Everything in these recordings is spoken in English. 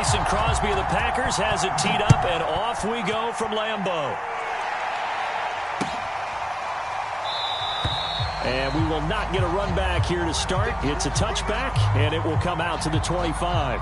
Mason Crosby of the Packers has it teed up, and off we go from Lambeau. And we will not get a run back here to start. It's a touchback, and it will come out to the 25.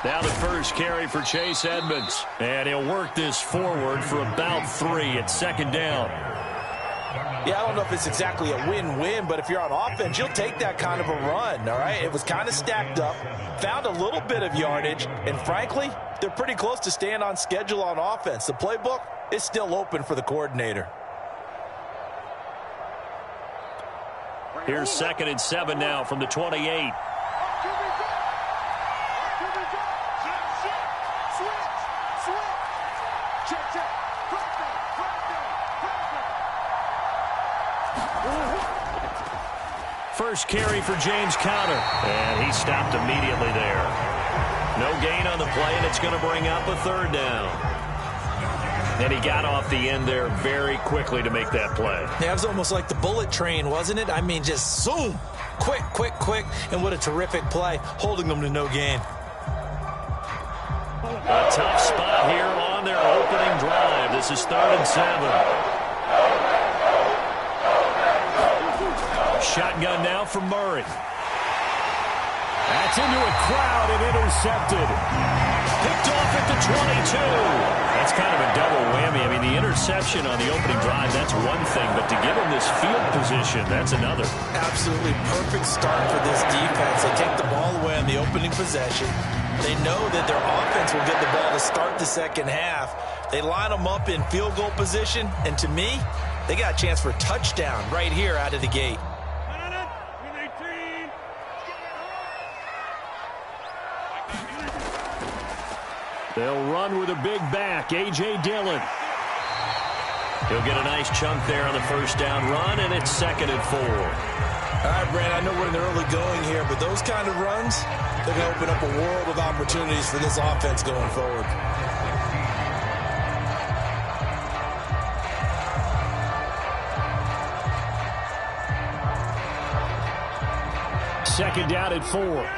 Now the first carry for Chase Edmonds. And he'll work this forward for about 3 at second down. Yeah, I don't know if it's exactly a win-win, but if you're on offense, you'll take that kind of a run, all right? It was kind of stacked up, found a little bit of yardage, and frankly, they're pretty close to staying on schedule on offense. The playbook is still open for the coordinator. Here's 2nd and 7 now from the 28. First carry for James Conner, and he stopped immediately there. No gain on the play, and it's going to bring up a 3rd down. And he got off the end there very quickly to make that play. Yeah, it was almost like the bullet train, wasn't it? I mean, just zoom, quick, quick, quick, and what a terrific play, holding them to no gain. A tough spot here on their opening drive. This is 3rd and 7. Shotgun now for Murray. That's into a crowd and intercepted. Picked off at the 22. That's kind of a double whammy. I mean, the interception on the opening drive, that's one thing, but to give him this field position, that's another. Absolutely perfect start for this defense. They take the ball away on the opening possession. They know that their offense will get the ball to start the second half. They line them up in field goal position, and to me, they got a chance for a touchdown right here out of the gate. They'll run with a big back, A.J. Dillon. He'll get a nice chunk there on the first down run, and it's 2nd and 4. All right, Brand, I know we're in the early going here, but those kind of runs, they're going to open up a world of opportunities for this offense going forward. Second down at 4.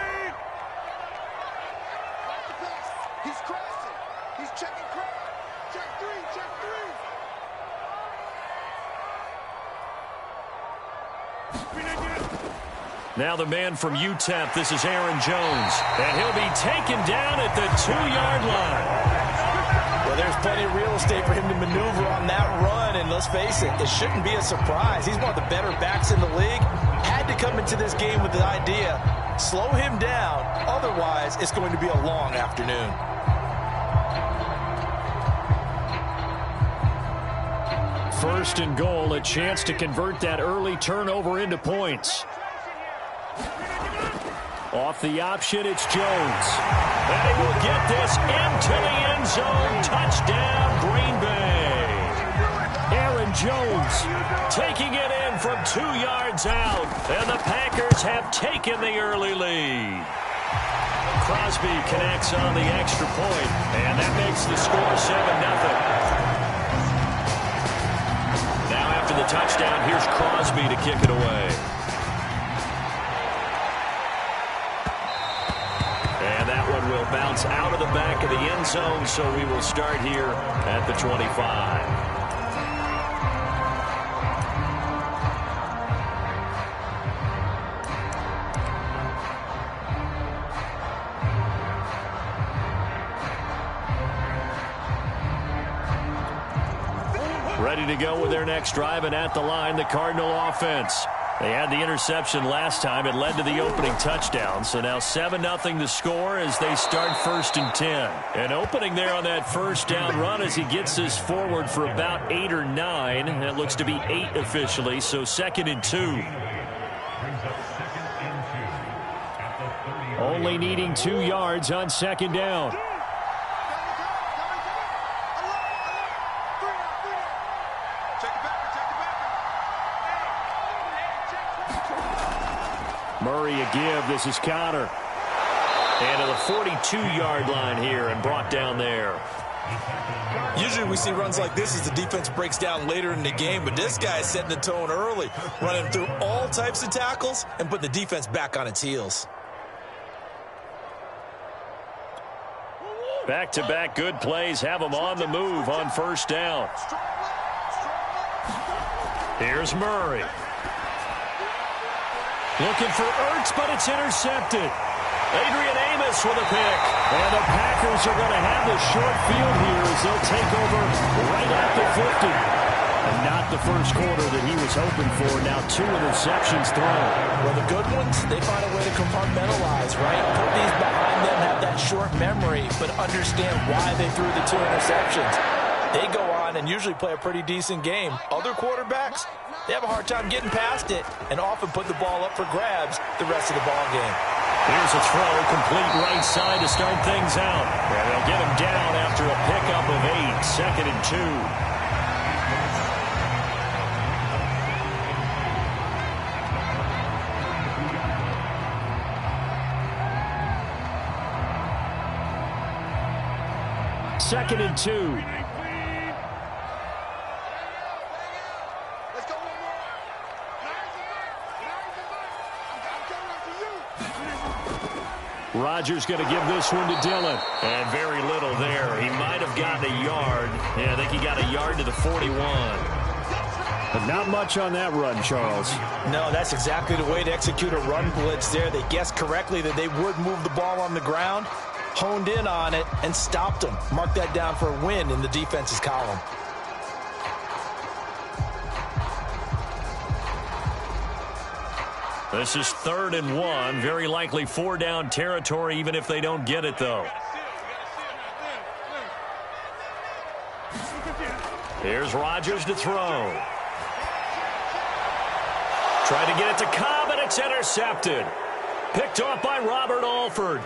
Now the man from UTEP, this is Aaron Jones. And he'll be taken down at the 2-yard line. Well, there's plenty of real estate for him to maneuver on that run. And let's face it, it shouldn't be a surprise. He's one of the better backs in the league. Had to come into this game with the idea, slow him down. Otherwise, it's going to be a long afternoon. First and goal, a chance to convert that early turnover into points. Off the option, it's Jones. And he will get this into the end zone. Touchdown, Green Bay. Aaron Jones taking it in from 2 yards out. And the Packers have taken the early lead. Crosby connects on the extra point, and that makes the score 7-0. Now after the touchdown, here's Crosby to kick it away. And that one will bounce out of the back of the end zone, so we will start here at the 25. Ready to go with their next drive, and at the line, the Cardinal offense. They had the interception last time. It led to the opening touchdown. So now 7-0 the score as they start 1st and 10. An opening there on that first down run as he gets this forward for about 8 or 9. That looks to be 8 officially. So 2nd and 2. Only needing 2 yards on 2nd down. Murray a give. This is Connor. And to the 42-yard line here and brought down there. Usually we see runs like this as the defense breaks down later in the game, but this guy is setting the tone early, running through all types of tackles and putting the defense back on its heels. Back-to-back good plays have them on the move on 1st down. Here's Murray. Looking for Ertz, but it's intercepted. Adrian Amos with a pick. And the Packers are going to have the short field here as they'll take over right at the 50. And not the first quarter that he was hoping for. Now 2 interceptions thrown. Well, the good ones, they find a way to compartmentalize, right? Put these behind them, have that short memory, but understand why they threw the 2 interceptions. They go on and usually play a pretty decent game. Other quarterbacks, they have a hard time getting past it and often put the ball up for grabs the rest of the ball game. Here's a throw, complete right side to start things out. And they'll get him down after a pickup of 8, 2nd and 2. Second and 2. Rodgers going to give this one to Dillon. And very little there. He might have gotten a yard. Yeah, I think he got a yard to the 41. But not much on that run, Charles. No, that's exactly the way to execute a run blitz there. They guessed correctly that they would move the ball on the ground, honed in on it, and stopped them. Mark that down for a win in the defense's column. This is 3rd and 1. Very likely 4-down territory, even if they don't get it, though. Here's Rodgers to throw. Trying to get it to Cobb, and it's intercepted. Picked off by Robert Alford.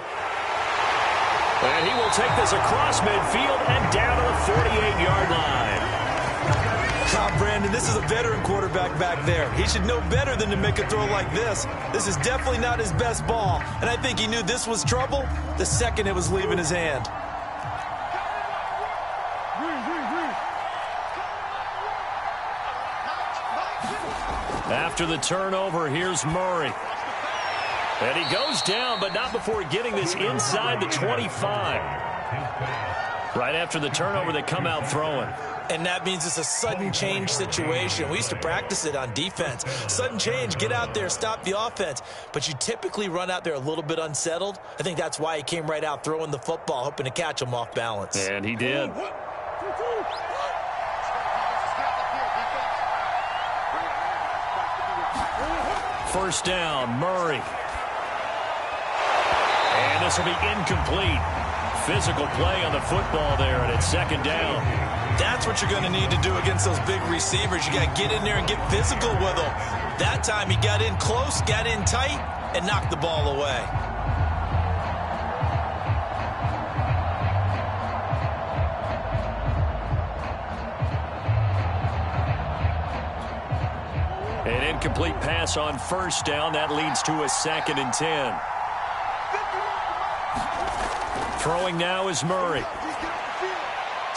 And he will take this across midfield and down to the 48-yard line. Brandon, this is a veteran quarterback back there. He should know better than to make a throw like this. This is definitely not his best ball, and I think he knew this was trouble the second it was leaving his hand. After the turnover, here's Murray. And he goes down, but not before getting this inside the 25. Right after the turnover, they come out throwing. And that means it's a sudden change situation. We used to practice it on defense. Sudden change, get out there, stop the offense. But you typically run out there a little bit unsettled. I think that's why he came right out throwing the football, hoping to catch him off balance. And he did. First down, Murray. And this will be incomplete. Physical play on the football there, and it's 2nd down. That's what you're going to need to do against those big receivers. You got to get in there and get physical with them. That time he got in close, got in tight, and knocked the ball away. An incomplete pass on 1st down. That leads to a 2nd and 10. Throwing now is Murray.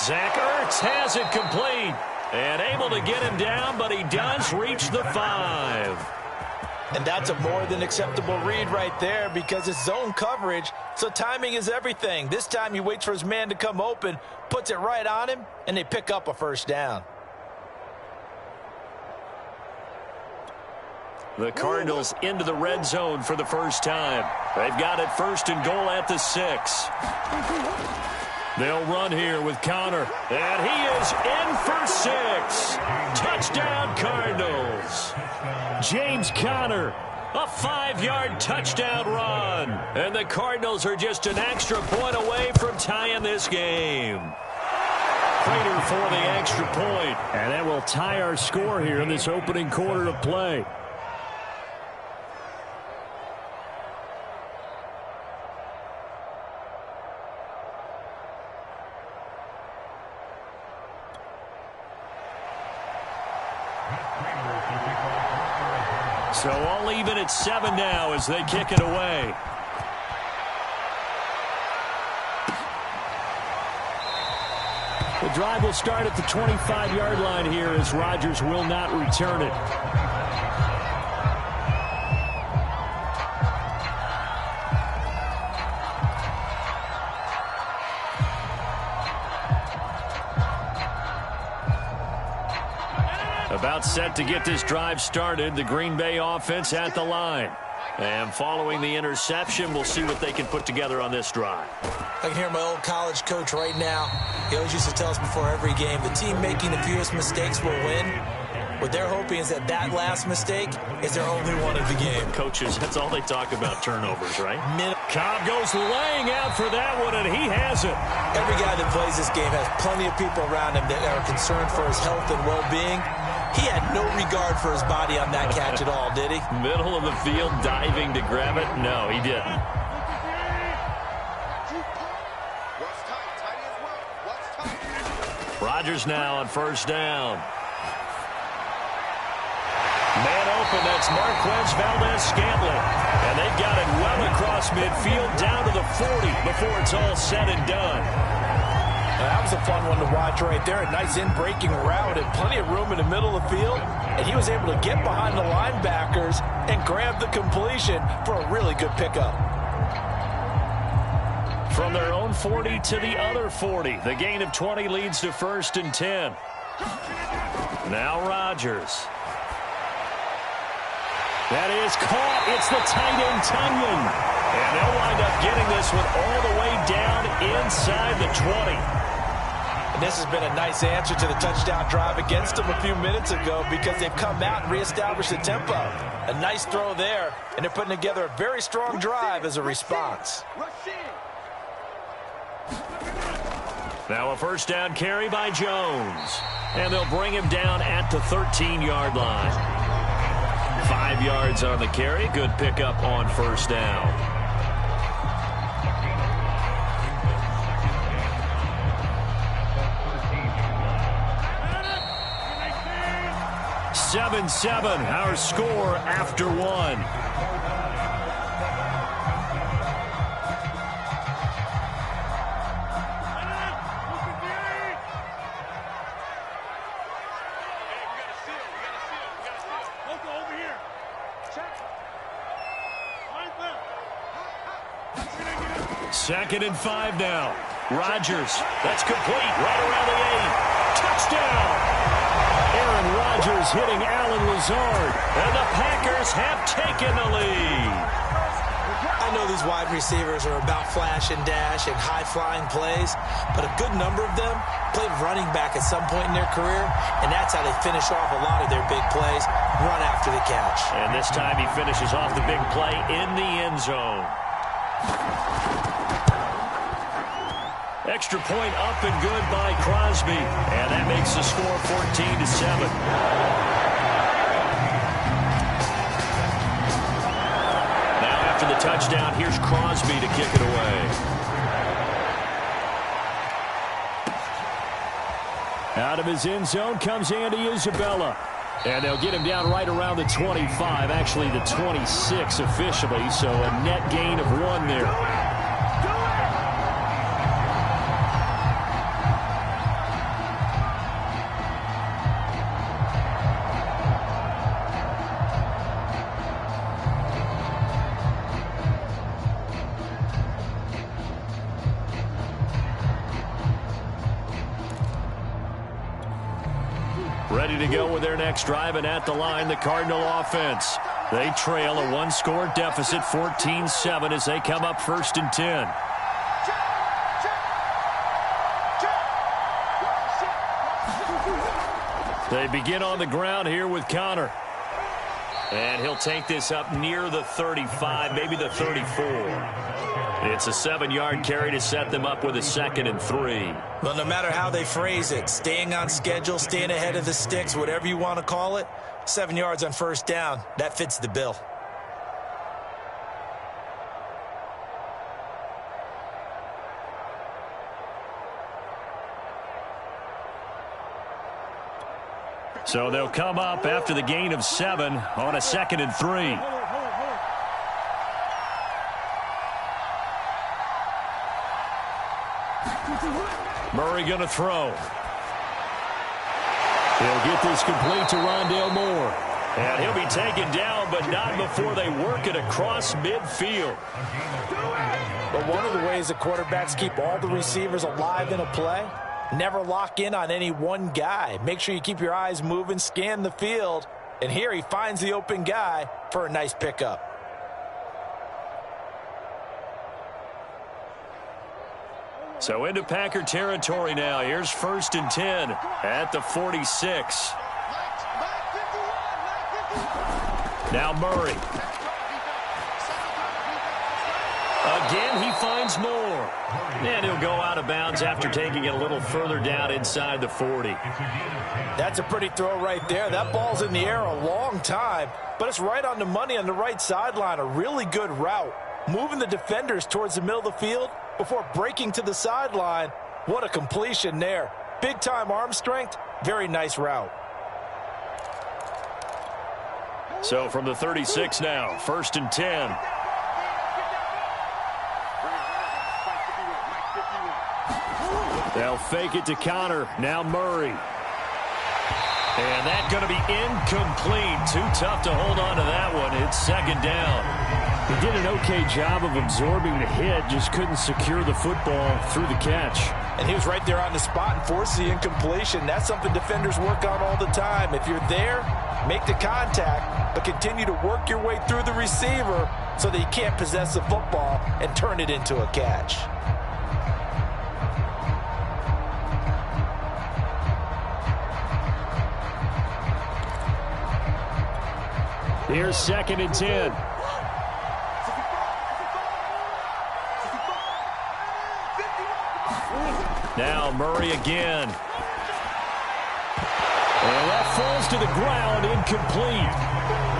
Zach Ertz has it complete. And able to get him down, but he does reach the 5. And that's a more than acceptable read right there because it's zone coverage, so timing is everything. This time he waits for his man to come open, puts it right on him, and they pick up a 1st down. The Cardinals into the red zone for the first time. They've got it 1st and goal at the 6. They'll run here with Connor. And he is in for 6. Touchdown, Cardinals. James Conner, a 5-yard touchdown run. And the Cardinals are just an extra point away from tying this game. Prater for the extra point. And that will tie our score here in this opening quarter of play. So all even at 7 now as they kick it away. The drive will start at the 25-yard line here as Rodgers will not return it. About set to get this drive started. The Green Bay offense at the line. And following the interception, we'll see what they can put together on this drive. I can hear my old college coach right now. He always used to tell us before every game, the team making the fewest mistakes will win. What they're hoping is that last mistake is their only one of the game. Coaches, that's all they talk about, turnovers, right? Cobb goes laying out for that one, and he has it. Every guy that plays this game has plenty of people around him that are concerned for his health and well-being. He had no regard for his body on that catch at all, did he? Middle of the field, diving to grab it? No, he didn't. Rodgers now on first down. Man open, that's Marquez Valdez-Scantling. And they've got it well across midfield, down to the 40 before it's all said and done. That was a fun one to watch right there. A nice in-breaking route and plenty of room in the middle of the field. And he was able to get behind the linebackers and grab the completion for a really good pickup. From their own 40 to the other 40. The gain of 20 leads to 1st and 10. Now Rodgers. That is caught. It's the tight end, Tunyon. And they'll wind up getting this one all the way down inside the 20. And this has been a nice answer to the touchdown drive against them a few minutes ago because they've come out and reestablished the tempo. A nice throw there, and they're putting together a very strong drive as a response. Now a first down carry by Jones. And they'll bring him down at the 13-yard line. 5 yards on the carry. Good pickup on first down. 7-7, our score after 1. Second and 5 now. Rodgers, that's complete, right around the 8. Touchdown! Aaron Rodgers hitting Allen Lazard, and the Packers have taken the lead. I know these wide receivers are about flash and dash and high-flying plays, but a good number of them played running back at some point in their career, and that's how they finish off a lot of their big plays, run after the catch. And this time he finishes off the big play in the end zone. Extra point up and good by Crosby. And that makes the score 14-7. Now after the touchdown, here's Crosby to kick it away. Out of his end zone comes Andy Isabella. And they'll get him down right around the 25, actually the 26 officially, so a net gain of 1 there. Ready to go with their next drive, and at the line, the Cardinal offense. They trail a 1-score deficit, 14-7, as they come up 1st and 10. They begin on the ground here with Conner. And he'll take this up near the 35, maybe the 34. It's a 7-yard carry to set them up with a 2nd and 3. Well, no matter how they phrase it, staying on schedule, staying ahead of the sticks, whatever you want to call it, 7 yards on first down, that fits the bill. So they'll come up after the gain of 7 on a 2nd and 3. Murray going to throw. He'll get this complete to Rondale Moore. And he'll be taken down, but not before they work it across midfield. But one of the ways the quarterbacks keep all the receivers alive in a play, never lock in on any one guy. Make sure you keep your eyes moving, scan the field. And here he finds the open guy for a nice pickup. So into Packer territory now. Here's 1st and 10 at the 46. Now Murray. Again, he finds Moore. And he'll go out of bounds after taking it a little further down inside the 40. That's a pretty throw right there. That ball's in the air a long time, but it's right on the money on the right sideline. A really good route. Moving the defenders towards the middle of the field before breaking to the sideline. What a completion there. Big-time arm strength. Very nice route. So from the 36 now, 1st and 10. They'll fake it to Connor. Now Murray. And that's going to be incomplete. Too tough to hold on to that one. It's 2nd down. He did an okay job of absorbing the hit, just couldn't secure the football through the catch. And he was right there on the spot and forced the incompletion. That's something defenders work on all the time. If you're there, make the contact, but continue to work your way through the receiver so that you can't possess the football and turn it into a catch. Here's 2nd and 10. Now Murray again. And that falls to the ground, incomplete.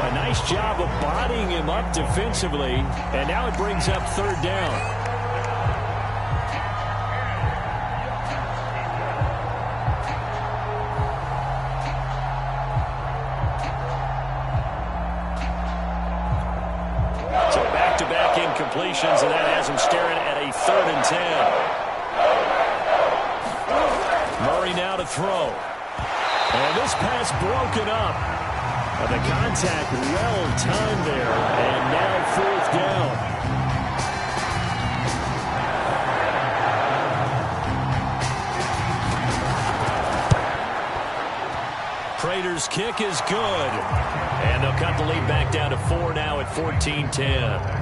A nice job of bodying him up defensively. And now it brings up 3rd down. Incompletions, and that has him staring at a 3rd and 10. Murray now to throw. And this pass broken up. The contact well timed there, and now 4th down. Prater's kick is good. And they'll cut the lead back down to 4 now at 14-10.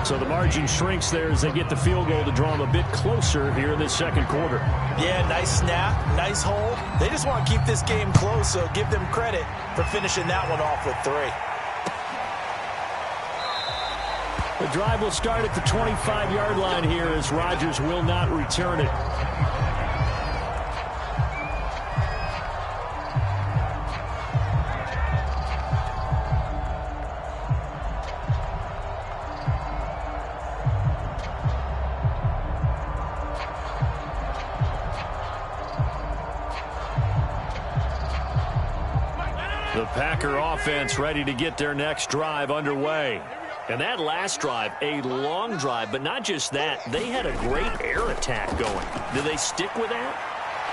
So the margin shrinks there as they get the field goal to draw them a bit closer here in this 2nd quarter. Yeah, nice snap, nice hold. They just want to keep this game close, so give them credit for finishing that one off with 3. The drive will start at the 25-yard line here as Rodgers will not return it. The Packer offense ready to get their next drive underway. And that last drive, a long drive, but not just that. They had a great air attack going. Do they stick with that?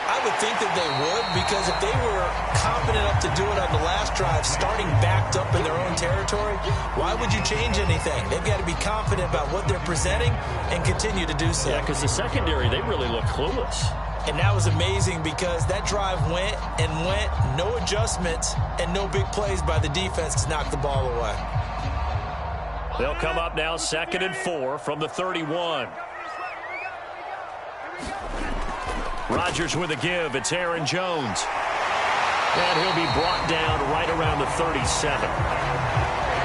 I would think that they would, because if they were confident enough to do it on the last drive, starting backed up in their own territory, why would you change anything? They've got to be confident about what they're presenting and continue to do so. Yeah, because the secondary, they really look clueless. And that was amazing because that drive went and went, no adjustments, and no big plays by the defense to knock the ball away. They'll come up now 2nd and 4 from the 31. Rodgers with a give. It's Aaron Jones. And he'll be brought down right around the 37.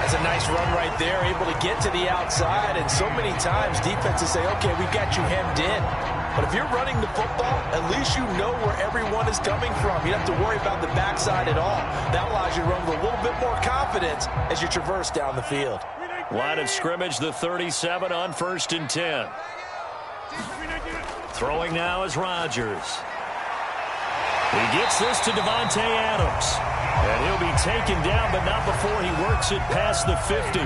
That's a nice run right there, able to get to the outside. And so many times defenses say, okay, we've got you hemmed in. But if you're running the football, at least you know where everyone is coming from. You don't have to worry about the backside at all. That allows you to run with a little bit more confidence as you traverse down the field. Line of scrimmage, the 37 on 1st and 10. Throwing now is Rodgers. He gets this to Davante Adams. And he'll be taken down, but not before he works it past the 50.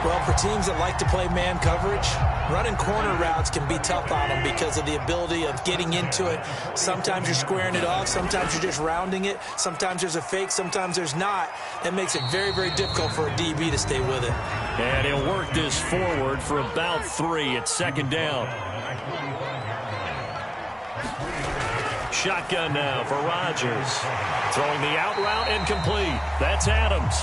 Well, for teams that like to play man coverage, running corner routes can be tough on them because of the ability of getting into it. Sometimes you're squaring it off. Sometimes you're just rounding it. Sometimes there's a fake. Sometimes there's not. That makes it very, very difficult for a DB to stay with it. And he'll work this forward for about 3 at 2nd down. Shotgun now for Rodgers. Throwing the out route incomplete. That's Adams.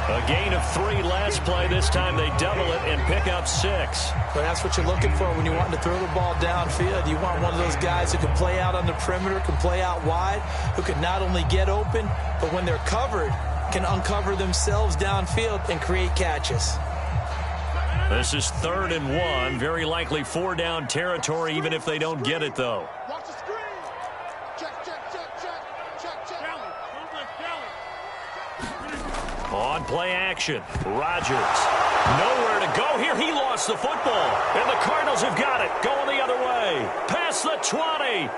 A gain of 3 last play. This time they double it and pick up 6. But that's what you're looking for when you want to throw the ball downfield. You want one of those guys who can play out on the perimeter, can play out wide, who can not only get open, but when they're covered, can uncover themselves downfield and create catches. This is 3rd and 1. Very likely 4-down territory, even if they don't get it, though. On play action, Rodgers. Nowhere to go here. He lost the football. And the Cardinals have got it. Going the other way. Past the 20.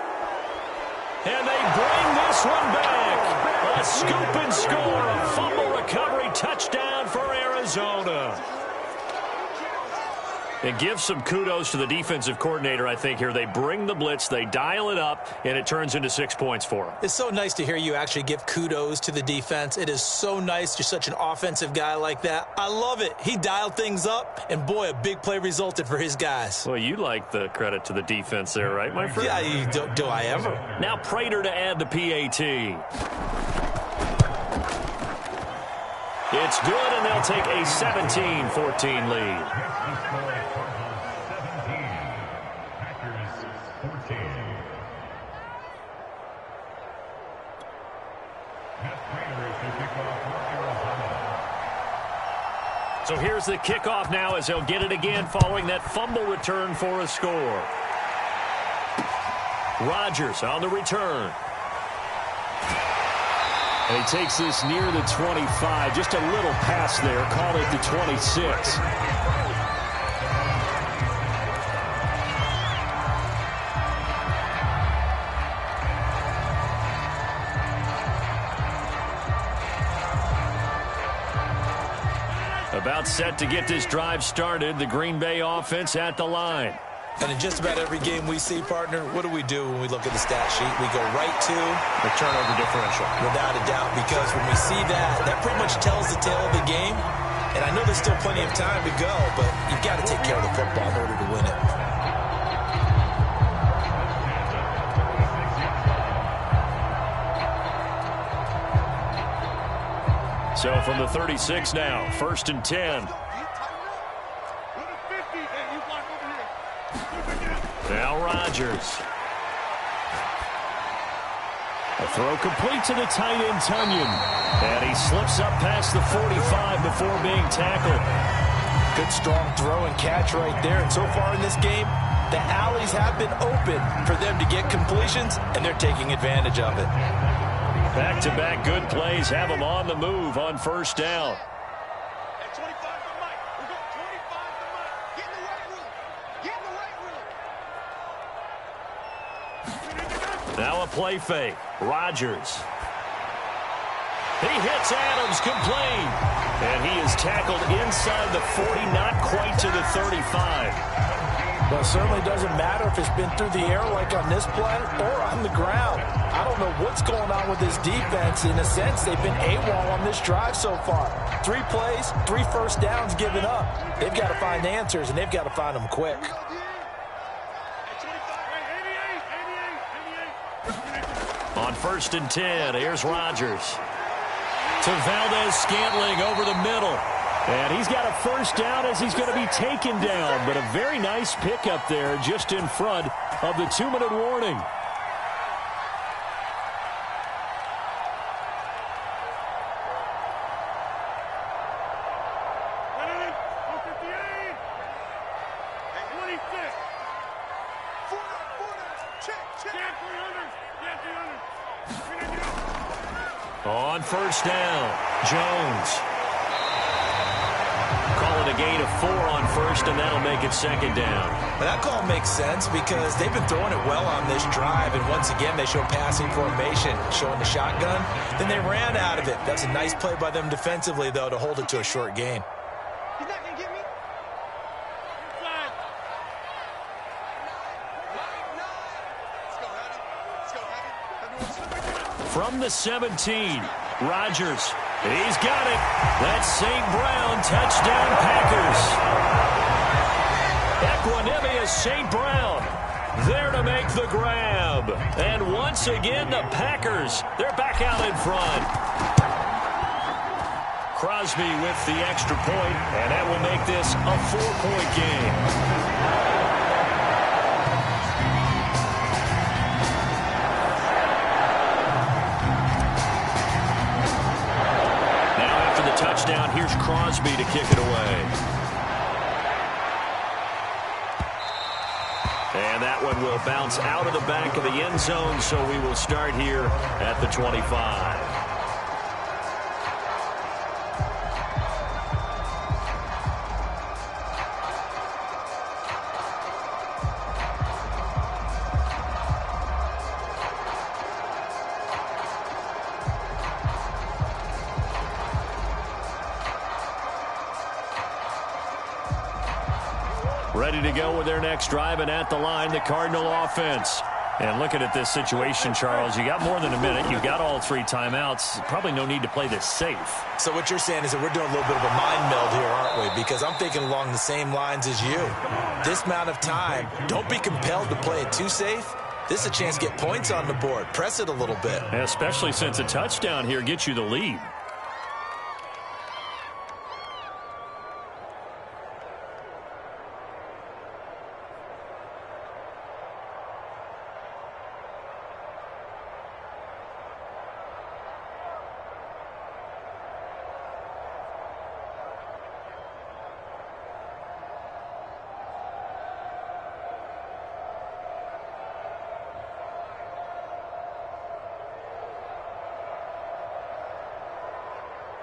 And they bring this one back. A scoop and score. A fumble recovery touchdown for Arizona. And give some kudos to the defensive coordinator, I think, here. They bring the blitz, they dial it up, and it turns into 6 points for them. It's so nice to hear you actually give kudos to the defense. It is so nice. You're such an offensive guy like that. I love it. He dialed things up, and boy, a big play resulted for his guys. Well, you like the credit to the defense there, right, my friend? Yeah, do I ever? Now Prater to add the PAT. It's good, and they'll take a 17-14 lead. So here's the kickoff now as they'll get it again following that fumble return for a score. Rodgers on the return. And he takes this near the 25. Just a little pass there. Call it the 26. About set to get this drive started. The Green Bay offense at the line. And in just about every game we see, partner, what do we do when we look at the stat sheet? We go right to the turnover differential. Without a doubt, because when we see that, that pretty much tells the tale of the game. And I know there's still plenty of time to go, but you've got to take care of the football in order to win it. So from the 36 now, 1st and 10. Now Rodgers. A throw complete to the tight end, Tunyon. And he slips up past the 45 before being tackled. Good strong throw and catch right there. And so far in this game, the alleys have been open for them to get completions, and they're taking advantage of it. Back-to-back good plays have them on the move on 1st down. Now a play fake. Rodgers. He hits Adams complete. And he is tackled inside the 40, not quite to the 35. Well, it certainly doesn't matter if it's been through the air like on this play or on the ground. I don't know what's going on with this defense. In a sense, they've been AWOL on this drive so far. 3 plays, 3 first downs given up. They've got to find answers, and they've got to find them quick. On 1st and 10, here's Rodgers. To Valdez-Scantling over the middle. And he's got a first down as he's going to be taken down. But a very nice pickup there just in front of the 2-minute warning. On first down, Jones. Call it a gain of 4 on first, and that'll make it second down. But that call makes sense because they've been throwing it well on this drive, and once again they show passing formation, showing the shotgun. Then they ran out of it. That's a nice play by them defensively, though, to hold it to a short gain. He's not going to get me. From the 17, Rodgers. He's got it. That's St. Brown. Touchdown, Packers. Equanimous St. Brown there to make the grab. And once again, the Packers, they're back out in front. Crosby with the extra point, and that will make this a 4-point game. Touchdown. Here's Crosby to kick it away. And that one will bounce out of the back of the end zone, so we will start here at the 25. Ready to go with their next drive, and at the line, the Cardinal offense. And looking at this situation, Charles, you got more than a minute. You've got all 3 timeouts. Probably no need to play this safe. So what you're saying is that we're doing a little bit of a mind meld here, aren't we? Because I'm thinking along the same lines as you. This amount of time, don't be compelled to play it too safe. This is a chance to get points on the board. Press it a little bit. Especially since a touchdown here gets you the lead.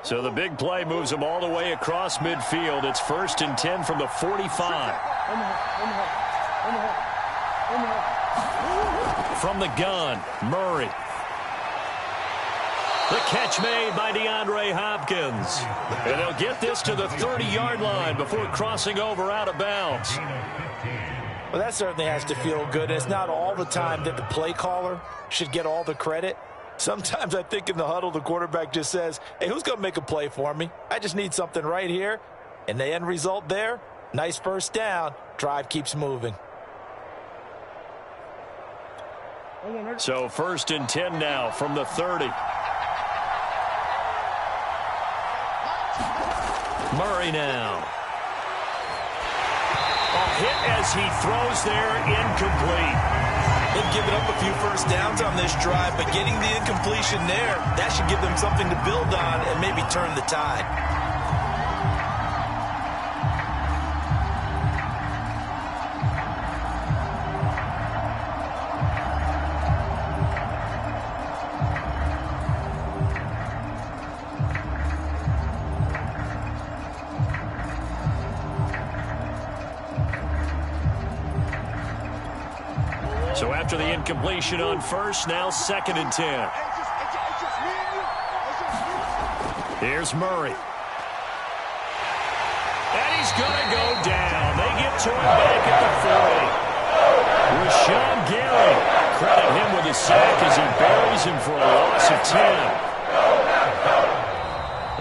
So the big play moves them all the way across midfield. It's 1st and 10 from the 45. From the gun, Murray. The catch made by DeAndre Hopkins. And they'll get this to the 30-yard line before crossing over out of bounds. Well, that certainly has to feel good. It's not all the time that the play caller should get all the credit. Sometimes I think in the huddle, the quarterback just says, hey, who's going to make a play for me? I just need something right here. And the end result there, nice first down. Drive keeps moving. So 1st and 10 now from the 30. Murray now. A hit as he throws there, incomplete. They've given up a few first downs on this drive, but getting the incompletion there, that should give them something to build on and maybe turn the tide. So after the incompletion on first, now 2nd and 10. Here's Murray. And he's going to go down. They get to him back at the 40. Rashawn Gary. Credit him with a sack as he buries him for a loss of 10.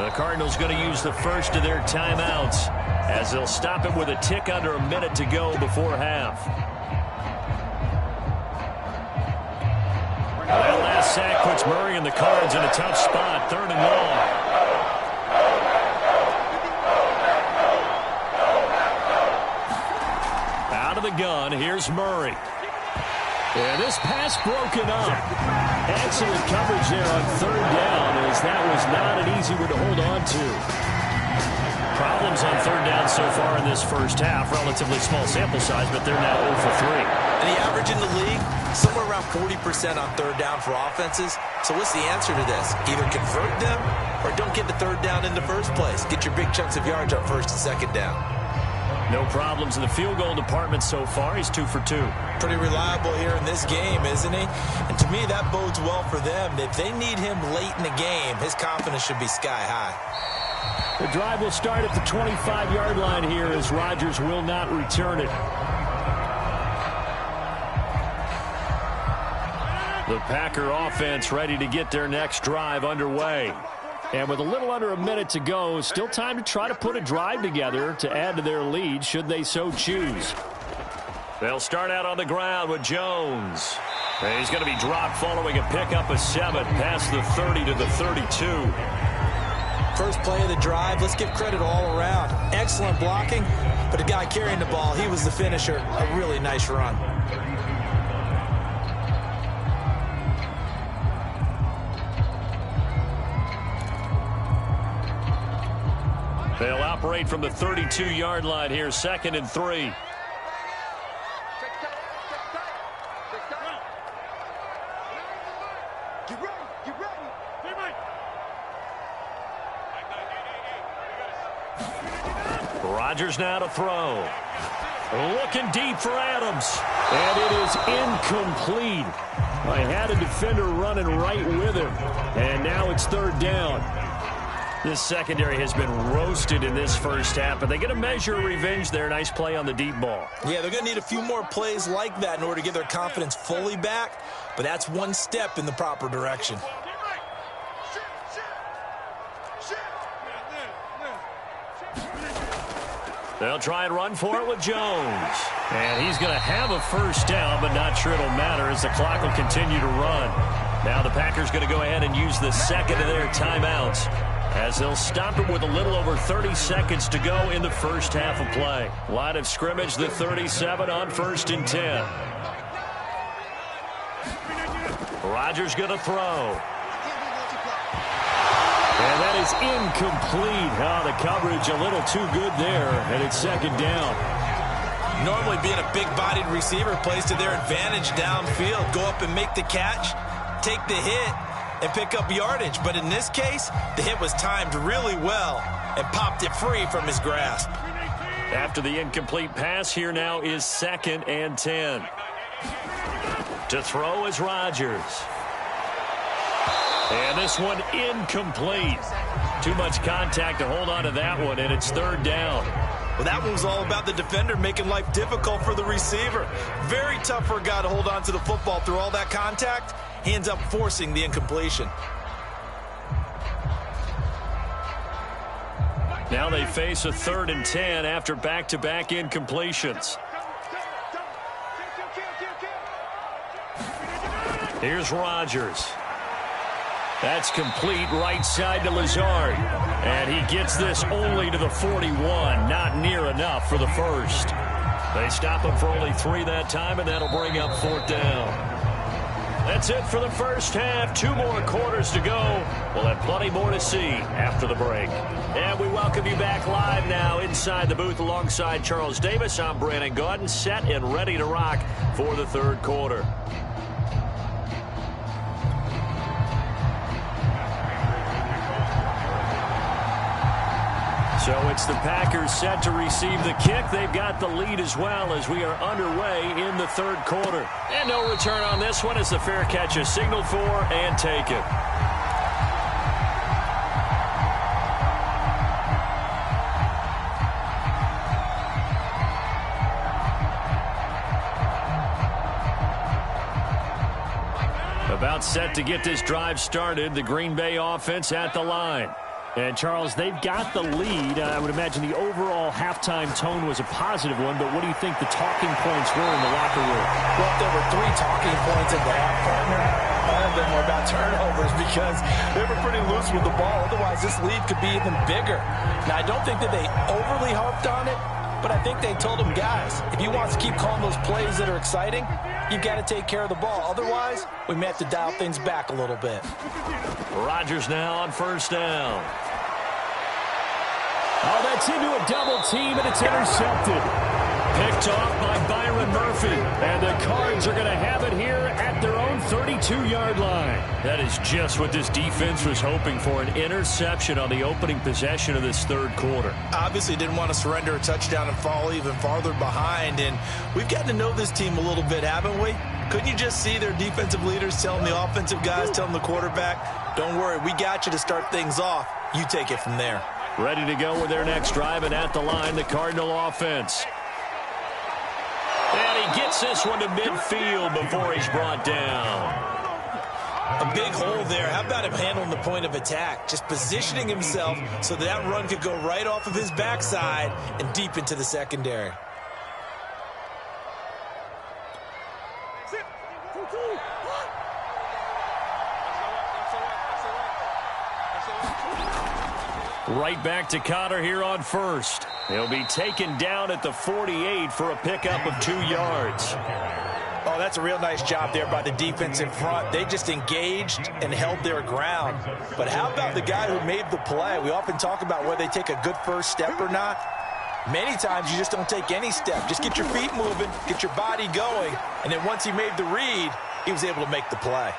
The Cardinals going to use the first of their timeouts as they'll stop it with a tick under a minute to go before half. That last sack puts Murray and the Cards in a tough spot, 3rd and long. Out of the gun, here's Murray. And this pass broken up. Excellent coverage there on 3rd down, as that was not an easy one to hold on to. Problems on third down so far in this first half. Relatively small sample size, but they're now 0 for 3. And the average in the league, somewhere around 40% on third down for offenses. So what's the answer to this? Either convert them or don't get the third down in the first place. Get your big chunks of yards on first and second down. No problems in the field goal department so far. He's 2 for 2. Pretty reliable here in this game, isn't he? And to me, that bodes well for them. If they need him late in the game, his confidence should be sky high. The drive will start at the 25-yard line here as Rodgers will not return it. The Packer offense ready to get their next drive underway. And with a little under a minute to go, still time to try to put a drive together to add to their lead should they so choose. They'll start out on the ground with Jones. And he's going to be dropped following a pickup of 7 past the 30 to the 32. First play of the drive, let's give credit all around. Excellent blocking, but the guy carrying the ball, he was the finisher. A really nice run. They'll operate from the 32-yard line here, 2nd and 3. Rodgers now to throw. Looking deep for Adams. And it is incomplete. I had a defender running right with him. And now it's third down. This secondary has been roasted in this first half, but they get a measure of revenge there. Nice play on the deep ball. Yeah, they're going to need a few more plays like that in order to get their confidence fully back, but that's one step in the proper direction. They'll try and run for it with Jones. And he's going to have a first down, but not sure it'll matter as the clock will continue to run. Now the Packers going to go ahead and use the second of their timeouts, as they'll stop it with a little over 30 seconds to go in the first half of play. Line of scrimmage, the 37 on 1st and 10. Rodgers going to throw. And that is incomplete. Oh, the coverage a little too good there, and it's 2nd down. Normally being a big-bodied receiver plays to their advantage downfield. Go up and make the catch, take the hit, and pick up yardage. But in this case, the hit was timed really well and popped it free from his grasp. After the incomplete pass, here now is 2nd and 10. To throw is Rodgers. And this one incomplete. Too much contact to hold on to that one, and it's 3rd down. Well, that one was all about the defender making life difficult for the receiver. Very tough for a guy to hold on to the football through all that contact. He ends up forcing the incompletion. Now they face a 3rd and 10 after back-to-back incompletions. Here's Rodgers. That's complete, right side to Lazard. And he gets this only to the 41. Not near enough for the first. They stop him for only 3 that time, and that'll bring up 4th down. That's it for the first half. 2 more quarters to go. We'll have plenty more to see after the break. And we welcome you back live now inside the booth alongside Charles Davis. I'm Brandon Gaudin, set and ready to rock for the 3rd quarter. So it's the Packers set to receive the kick. They've got the lead as well as we are underway in the 3rd quarter. And no return on this one as the fair catch is signaled for and taken. About set to get this drive started. The Green Bay offense at the line. And, Charles, they've got the lead. I would imagine the overall halftime tone was a positive one, but what do you think the talking points were in the locker room? Well, there were 3 talking points at the half, partner. All of them were about turnovers because they were pretty loose with the ball. Otherwise, this lead could be even bigger. Now, I don't think that they overly harped on it, but I think they told them, guys, if you want to keep calling those plays that are exciting, you've got to take care of the ball. Otherwise, we may have to dial things back a little bit. Rodgers now on 1st down. Oh, that's into a double team, and it's intercepted. Picked off by Byron Murphy. And the Cards are going to have it here at their own 32-yard line. That is just what this defense was hoping for, an interception on the opening possession of this third quarter. Obviously didn't want to surrender a touchdown and fall even farther behind. And we've gotten to know this team a little bit, haven't we? Couldn't you just see their defensive leaders telling the offensive guys, telling the quarterback, don't worry, we got you to start things off. You take it from there. Ready to go with their next drive, and at the line, the Cardinal offense. And he gets this one to midfield before he's brought down. A big hole there. How about him handling the point of attack? Just positioning himself so that run could go right off of his backside and deep into the secondary. Right back to Connor here on first. He'll be taken down at the 48 for a pickup of 2 yards. Oh, that's a real nice job there by the defense in front. They just engaged and held their ground. But how about the guy who made the play? We often talk about whether they take a good first step or not. Many times you just don't take any step. Just get your feet moving, get your body going, and then once he made the read, he was able to make the play.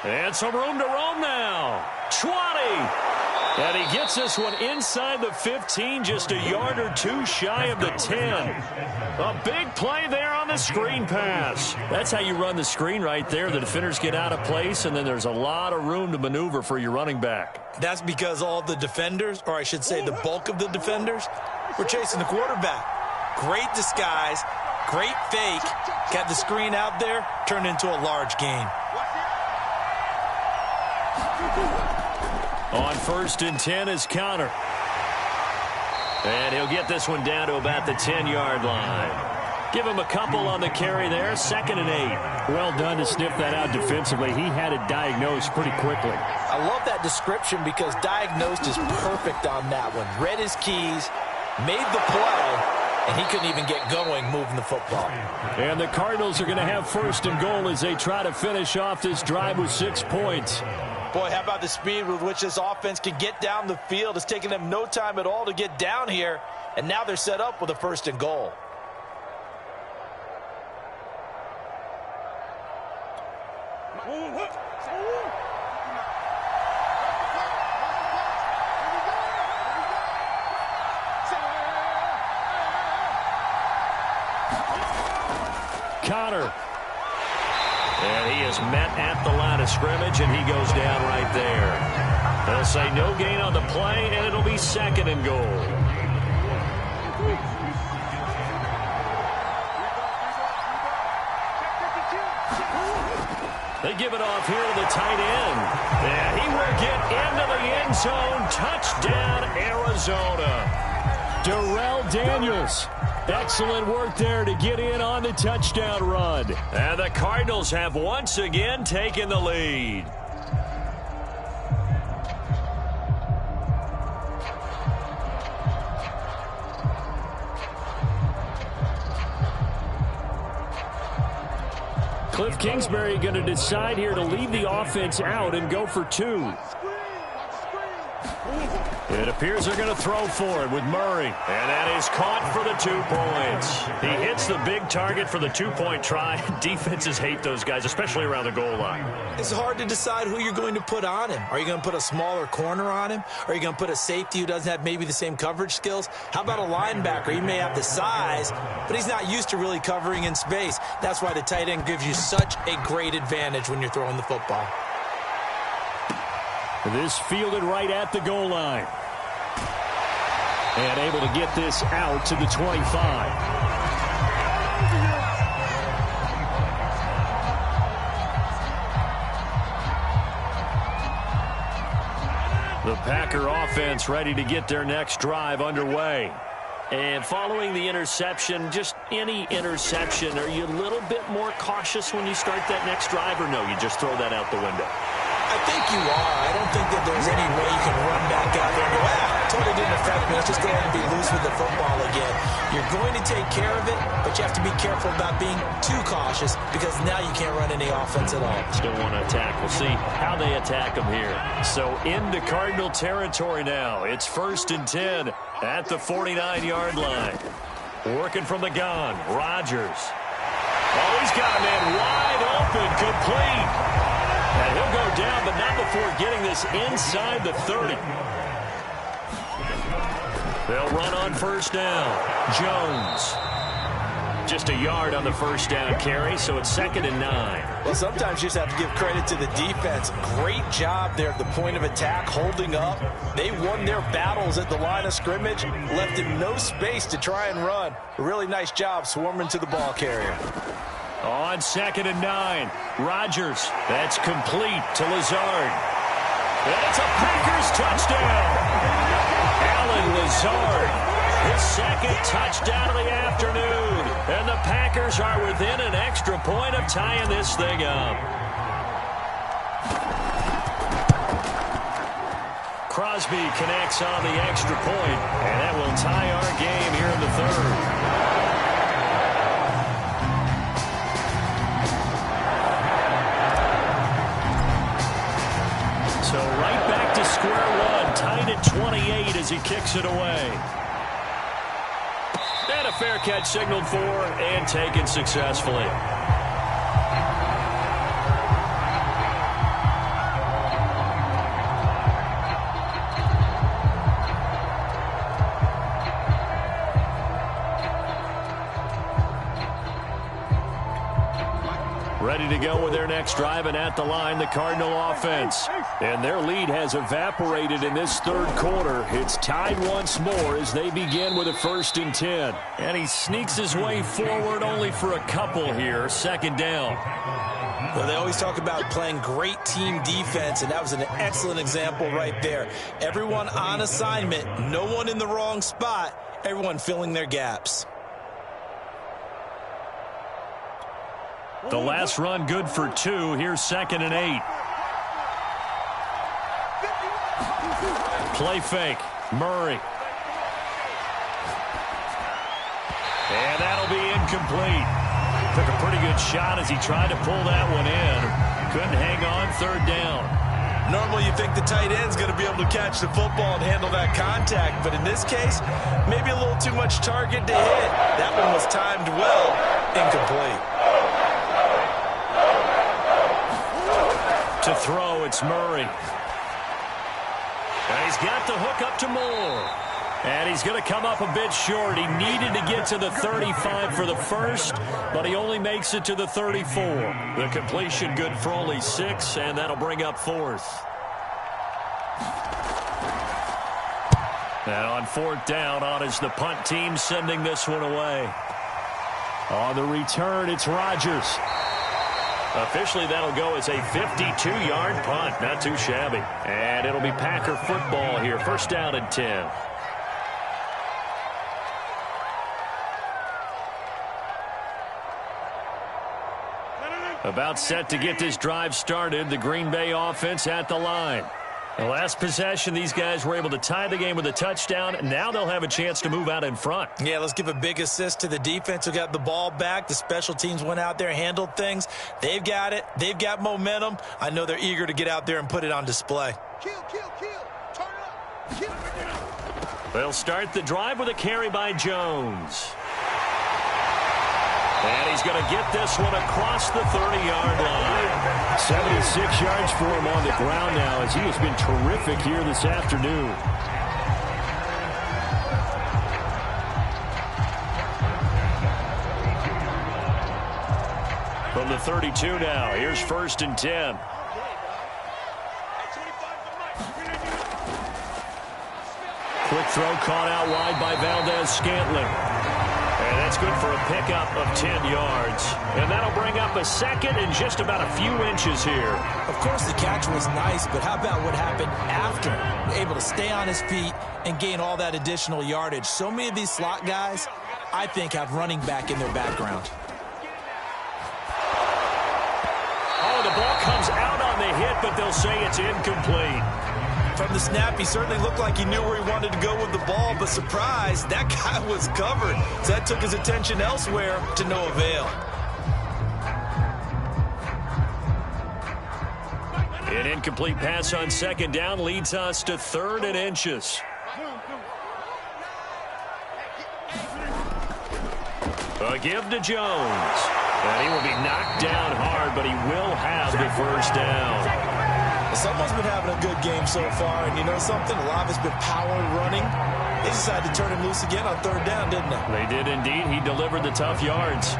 And some room to roam now. 20. And he gets this one inside the 15, just a yard or two shy of the 10. A big play there on the screen pass. That's how you run the screen right there. The defenders get out of place, and then there's a lot of room to maneuver for your running back. That's because all the defenders, or I should say the bulk of the defenders, were chasing the quarterback. Great disguise, great fake. Got the screen out there, turned into a large gain. On first and 10 is Connor. And he'll get this one down to about the 10-yard line. Give him a couple on the carry there. 2nd and 8. Well done to sniff that out defensively. He had it diagnosed pretty quickly. I love that description because diagnosed is perfect on that one. Read his keys, made the play, and he couldn't even get going moving the football. And the Cardinals are going to have first and goal as they try to finish off this drive with 6 points. Boy, how about the speed with which this offense can get down the field? It's taken them no time at all to get down here, and now they're set up with a first and goal. Connor. And he is met at the line of scrimmage, and he goes down right there. They'll say no gain on the play, and it'll be 2nd and goal. They give it off here to the tight end. And he will get into the end zone. Touchdown, Arizona. Darrell Daniels. Excellent work there to get in on the touchdown run. And the Cardinals have once again taken the lead. Cliff Kingsbury going to decide here to leave the offense out and go for 2. It appears they're going to throw for it with Murray. And that is caught for the 2 points. He hits the big target for the 2-point try. Defenses hate those guys, especially around the goal line. It's hard to decide who you're going to put on him. Are you going to put a smaller corner on him? Are you going to put a safety who doesn't have maybe the same coverage skills? How about a linebacker? He may have the size, but he's not used to really covering in space. That's why the tight end gives you such a great advantage when you're throwing the football. This fielded right at the goal line. And able to get this out to the 25. The Packer offense ready to get their next drive underway. And following the interception, just any interception, are you a little bit more cautious when you start that next drive, or no, you just throw that out the window? I think you are. I don't think that there's any way you can run back out there and go, totally didn't affect me. Let's just go ahead and be loose with the football again. You're going to take care of it, but you have to be careful about being too cautious because now you can't run any offense at all. Still want to attack. We'll see how they attack them here. So into Cardinal territory now. It's 1st and 10 at the 49-yard line. Working from the gun, Rodgers. Oh, he's got a man wide open, complete. And he'll go down, but not before getting this inside the 30. They'll run on 1st down. Jones. Just a yard on the 1st down carry, so it's 2nd and 9. Well, sometimes you just have to give credit to the defense. Great job there at the point of attack, holding up. They won their battles at the line of scrimmage, left him no space to try and run. A really nice job swarming to the ball carrier. On 2nd and 9, Rodgers. That's complete to Lazard. And it's a Packers touchdown. Alan Lazard, his 2nd touchdown of the afternoon. And the Packers are within an extra point of tying this thing up. Crosby connects on the extra point, and that will tie our game here in the 3rd. So right back to square one, tied at 28 as he kicks it away. And a fair catch signaled for and taken successfully. Ready to go with their next drive, and at the line, the Cardinal offense. And their lead has evaporated in this 3rd quarter. It's tied once more as they begin with a 1st and 10. And he sneaks his way forward only for a couple here. 2nd down. Well, they always talk about playing great team defense, and that was an excellent example right there. Everyone on assignment, no one in the wrong spot, everyone filling their gaps. The last run good for 2. Here's 2nd and 8. Play fake. Murray. And that'll be incomplete. Took a pretty good shot as he tried to pull that one in. Couldn't hang on. 3rd down. Normally you think the tight end's going to be able to catch the football and handle that contact, but in this case, maybe a little too much target to hit. That one was timed well. Incomplete. To throw, it's Murray. And he's got the hook up to Moore. And he's going to come up a bit short. He needed to get to the 35 for the first, but he only makes it to the 34. The completion good for only 6, and that'll bring up 4th. And on 4th down, on is the punt team sending this one away. On the return, it's Rodgers. Officially, that'll go as a 52-yard punt. Not too shabby. And it'll be Packer football here. 1st down and 10. About set to get this drive started. The Green Bay offense at the line. The last possession, these guys were able to tie the game with a touchdown. Now they'll have a chance to move out in front. Yeah, let's give a big assist to the defense who got the ball back. The special teams went out there, handled things. They've got it. They've got momentum. I know they're eager to get out there and put it on display. Kill. Turn it up. Kill. They'll start the drive with a carry by Jones. And he's going to get this one across the 30-yard line. 76 yards for him on the ground now as he has been terrific here this afternoon. From the 32 now, here's 1st and 10. Quick throw caught out wide by Valdez-Scantling. And that's good for a pickup of 10 yards. And that'll bring up a 2nd and just about a few inches here. Of course, the catch was nice, but how about what happened after? Able to stay on his feet and gain all that additional yardage. So many of these slot guys, I think, have running back in their background. Oh, the ball comes out on the hit, but they'll say it's incomplete. From the snap, he certainly looked like he knew where he wanted to go with the ball, but surprise, that guy was covered. So that took his attention elsewhere to no avail. An incomplete pass on second down leads us to 3rd and inches. A give to Jones. And he will be knocked down hard, but he will have the first down. Well, someone's been having a good game so far, and you know something? A lot of it's been power running. They decided to turn him loose again on 3rd down, didn't they? They did indeed. He delivered the tough yards.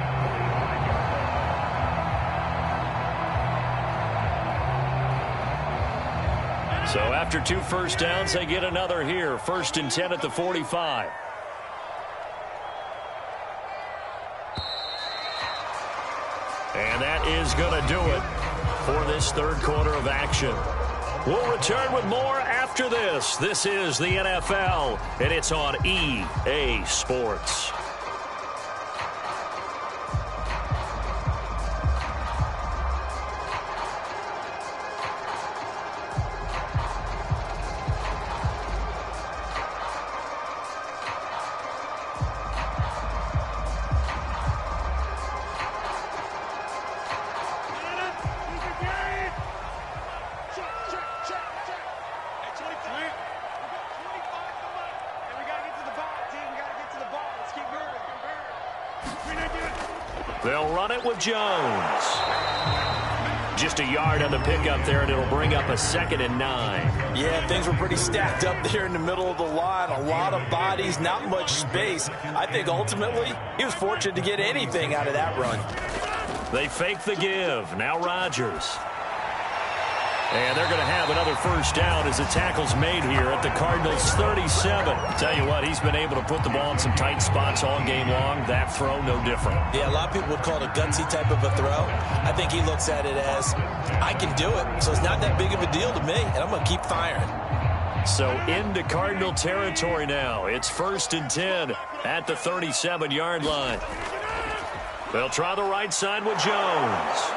So after 2 first downs, they get another here. 1st and 10 at the 45. And that is going to do it for this 3rd quarter of action. We'll return with more after this. This is the NFL, and it's on EA Sports. They'll run it with Jones. Just a yard on the pickup there, and it'll bring up a 2nd and 9. Yeah, things were pretty stacked up there in the middle of the line. A lot of bodies, not much space. I think ultimately he was fortunate to get anything out of that run. They fake the give. Now Rodgers. And they're going to have another first down as the tackle's made here at the Cardinals' 37. Tell you what, he's been able to put the ball in some tight spots all game long. That throw, no different. Yeah, a lot of people would call it a gutsy type of a throw. I think he looks at it as, I can do it, so it's not that big of a deal to me, and I'm going to keep firing. So into Cardinal territory now. It's 1st and 10 at the 37-yard line. They'll try the right side with Jones.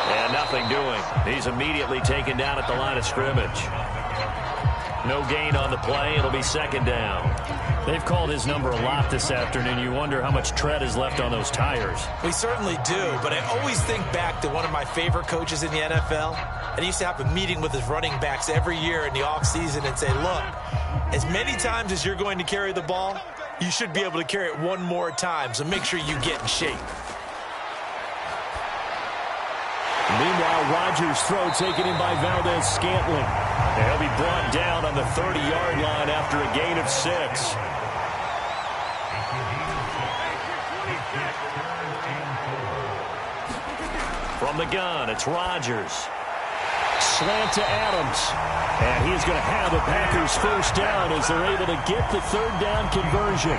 And nothing doing. He's immediately taken down at the line of scrimmage. No gain on the play. It'll be 2nd down. They've called his number a lot this afternoon. You wonder how much tread is left on those tires. We certainly do, but I always think back to one of my favorite coaches in the NFL. And he used to have a meeting with his running backs every year in the offseason and say, look, as many times as you're going to carry the ball, you should be able to carry it one more time, so make sure you get in shape. Meanwhile, Rodgers' throw taken in by Valdez-Scantling. He'll be brought down on the 30-yard line after a gain of 6. From the gun, it's Rodgers. Slant to Adams. And he's going to have the Packers' first down as they're able to get the 3rd down conversion.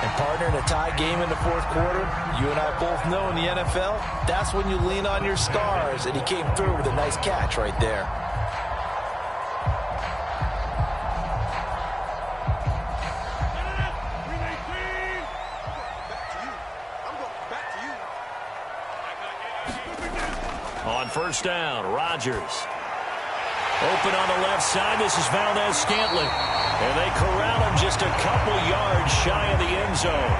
And partner, in a tie game in the 4th quarter, you and I both know in the NFL, that's when you lean on your stars. And he came through with a nice catch right there. On 1st down, Rodgers. Open on the left side. This is Valdez-Scantling. And they corral him just a couple yards shy of the end zone.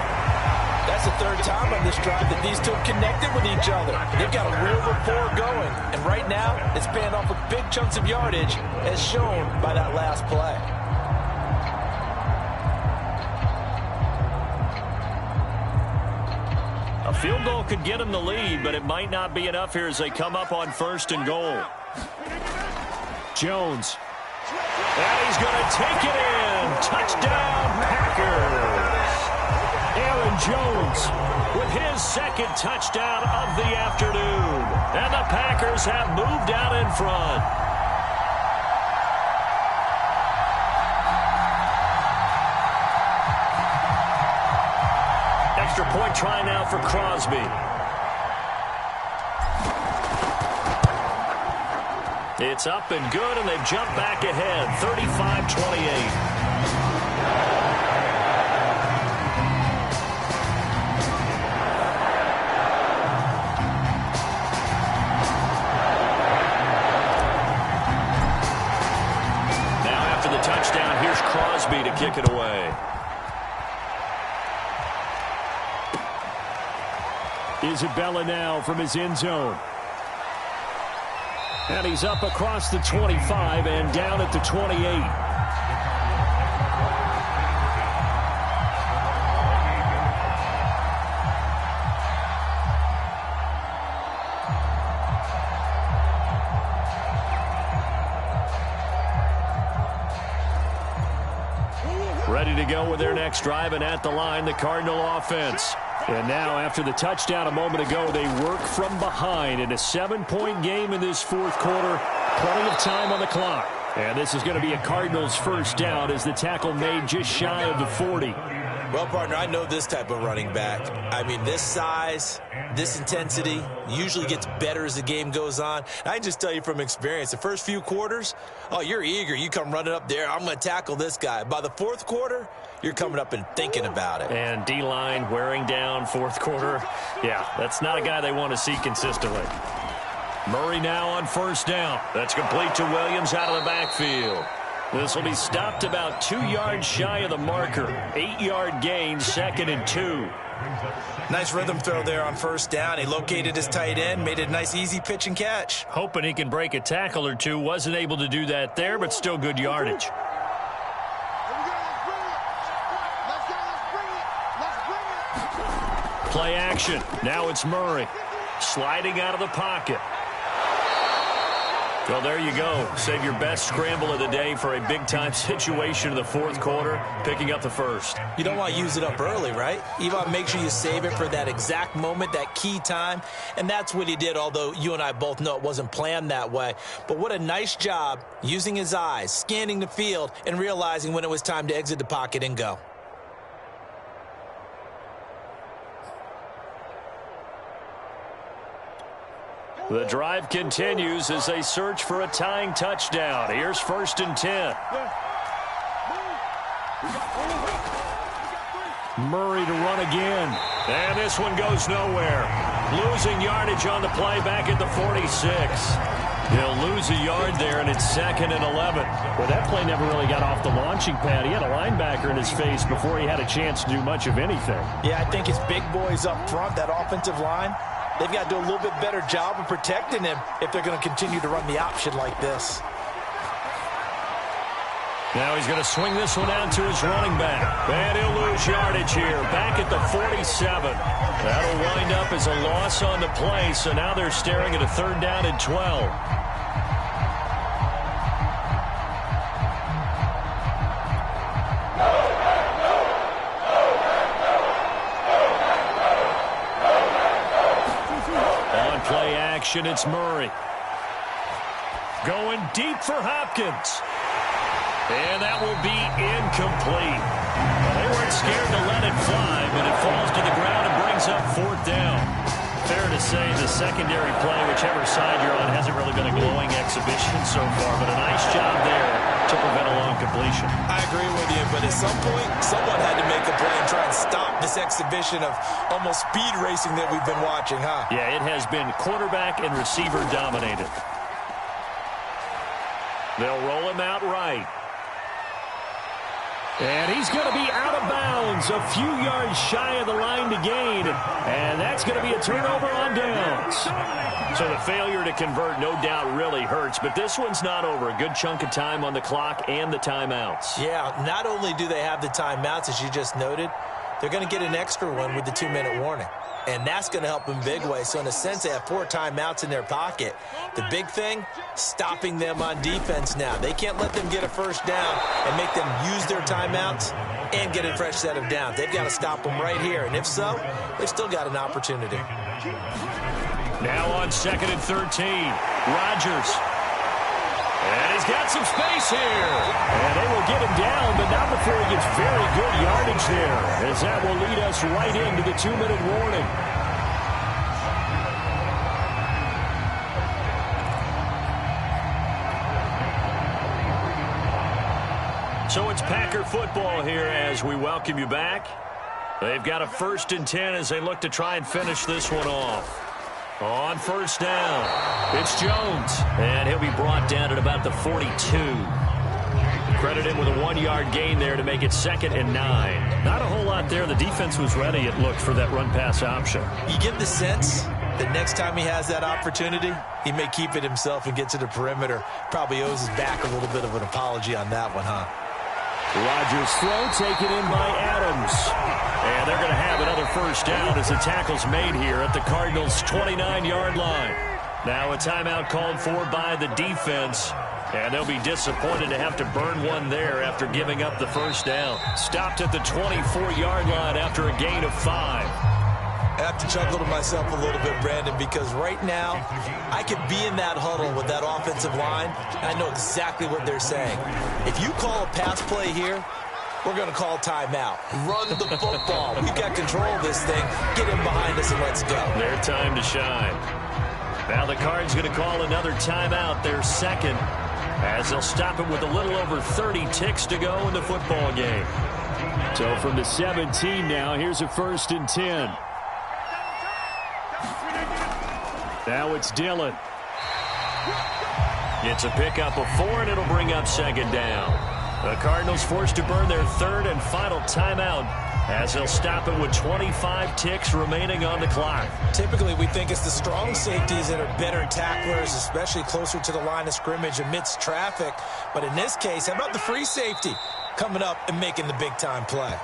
That's the 3rd time on this drive that these two have connected with each other. They've got a real rapport going. And right now, it's paying off with big chunks of yardage, as shown by that last play. A field goal could get them the lead, but it might not be enough here as they come up on 1st and goal. Jones. And he's going to take it in. Touchdown, Packers. Aaron Jones with his 2nd touchdown of the afternoon. And the Packers have moved out in front. Extra point try now for Crosby. It's up and good, and they've jumped back ahead, 35-28. it away. Isabella now from his end zone. And he's up across the 25 and down at the 28. Ready to go with their next drive, and at the line, the Cardinal offense. And now, after the touchdown a moment ago, they work from behind in a 7-point game in this fourth quarter. Plenty of time on the clock. And this is going to be a Cardinals first down as the tackle made just shy of the 40. Well, partner, I know this type of running back. I mean, this size, this intensity usually gets better as the game goes on. I can just tell you from experience, the first few quarters, oh, you're eager. You come running up there, I'm going to tackle this guy. By the fourth quarter, you're coming up and thinking about it. And D-line wearing down fourth quarter. Yeah, that's not a guy they want to see consistently. Murray now on first down. That's complete to Williams out of the backfield. This will be stopped about 2 yards shy of the marker. 8-yard gain, 2nd and 2. Nice rhythm throw there on first down. He located his tight end, made it a nice easy pitch and catch. Hoping he can break a tackle or two. Wasn't able to do that there, but still good yardage. Play action. Now it's Murray. Sliding out of the pocket. Well, there you go. Save your best scramble of the day for a big-time situation in the fourth quarter, picking up the first. You don't want to use it up early, right? You want to make sure you save it for that exact moment, that key time. And that's what he did, although you and I both know it wasn't planned that way. But what a nice job using his eyes, scanning the field, and realizing when it was time to exit the pocket and go. The drive continues as they search for a tying touchdown. Here's 1st and 10. Murray to run again. And this one goes nowhere. Losing yardage on the play back at the 46. He'll lose a yard there, and it's 2nd and 11. Well, that play never really got off the launching pad. He had a linebacker in his face before he had a chance to do much of anything. Yeah, I think his big boys up front, that offensive line, they've got to do a little bit better job of protecting him if they're going to continue to run the option like this. Now he's going to swing this one out to his running back. And he'll lose yardage here, back at the 47. That'll wind up as a loss on the play, so now they're staring at a 3rd down and 12. It's Murray. Going deep for Hopkins. And that will be incomplete. They weren't scared to let it fly, but it falls to the ground and brings up 4th down. Fair to say the secondary play, whichever side you're on, hasn't really been a glowing exhibition so far, but a nice job there to prevent a long completion. I agree with you, but at some point, someone had to make a play and try and stop this exhibition of almost speed racing that we've been watching, huh? Yeah, it has been quarterback and receiver dominated. They'll roll him out right. And he's going to be out of bounds, a few yards shy of the line to gain. And that's going to be a turnover on downs. So the failure to convert no doubt really hurts, but this one's not over. A good chunk of time on the clock and the timeouts. Yeah, not only do they have the timeouts, as you just noted, they're going to get an extra one with the 2-minute warning. And that's going to help in big way. So in a sense, they have 4 timeouts in their pocket. The big thing, stopping them on defense now. They can't let them get a first down and make them use their timeouts and get a fresh set of downs. They've got to stop them right here. And if so, they've still got an opportunity. Now on 2nd and 13, Rodgers. And he's got some space here. And they will get him down, but not before he gets very good yardage there, as that will lead us right into the 2-minute warning. So it's Packer football here as we welcome you back. They've got a 1st and 10 as they look to try and finish this one off. On first down, it's Jones, and he'll be brought down at about the 42. Credit him with a 1-yard gain there to make it 2nd and 9. Not a whole lot there. The defense was ready, it looked, for that run-pass option. You get the sense that next time he has that opportunity, he may keep it himself and get to the perimeter. Probably owes his back a little bit of an apology on that one, huh? Rodgers' throw taken in by Adams. And they're going to have another first down as the tackle's made here at the Cardinals' 29-yard line. Now a timeout called for by the defense. And they'll be disappointed to have to burn one there after giving up the first down. Stopped at the 24-yard line after a gain of 5. I have to chuckle to myself a little bit, Brandon, because right now I could be in that huddle with that offensive line. I know exactly what they're saying. If you call a pass play here, we're going to call timeout. Run the football. We've got control of this thing. Get him behind us and let's go. Their time to shine. Now the Cards going to call another timeout, their second, as they'll stop it with a little over 30 ticks to go in the football game. So from the 17 now, here's a 1st and 10. Now it's Dillon. It's a pickup of 4, and it'll bring up 2nd down. The Cardinals forced to burn their 3rd and final timeout as they'll stop it with 25 ticks remaining on the clock. Typically, we think it's the strong safeties that are better tacklers, especially closer to the line of scrimmage amidst traffic. But in this case, how about the free safety coming up and making the big-time play?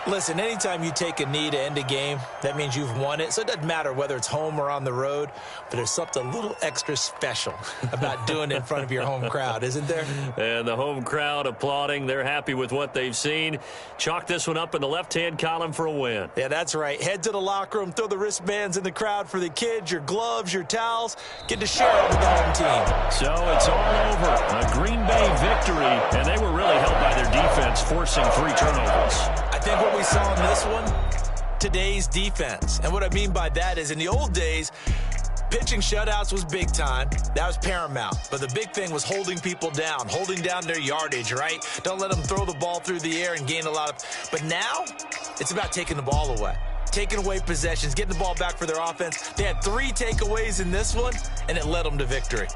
Listen, anytime you take a knee to end a game, that means you've won it. So it doesn't matter whether it's home or on the road, but there's something a little extra special about doing it in front of your home crowd, isn't there? And the home crowd applauding. They're happy with what they've seen. Chalk this one up in the left-hand column for a win. Yeah, that's right. Head to the locker room, throw the wristbands in the crowd for the kids, your gloves, your towels. Get to share it with the home team. So it's all over. A Green Bay victory, and they were really helped by their defense, forcing 3 turnovers. I think what we saw in this one, today's defense. And what I mean by that is in the old days, pitching shutouts was big time. That was paramount. But the big thing was holding people down, holding down their yardage, right? Don't let them throw the ball through the air and gain a lot of... But now, it's about taking the ball away. Taking away possessions, getting the ball back for their offense. They had 3 takeaways in this one, and it led them to victory.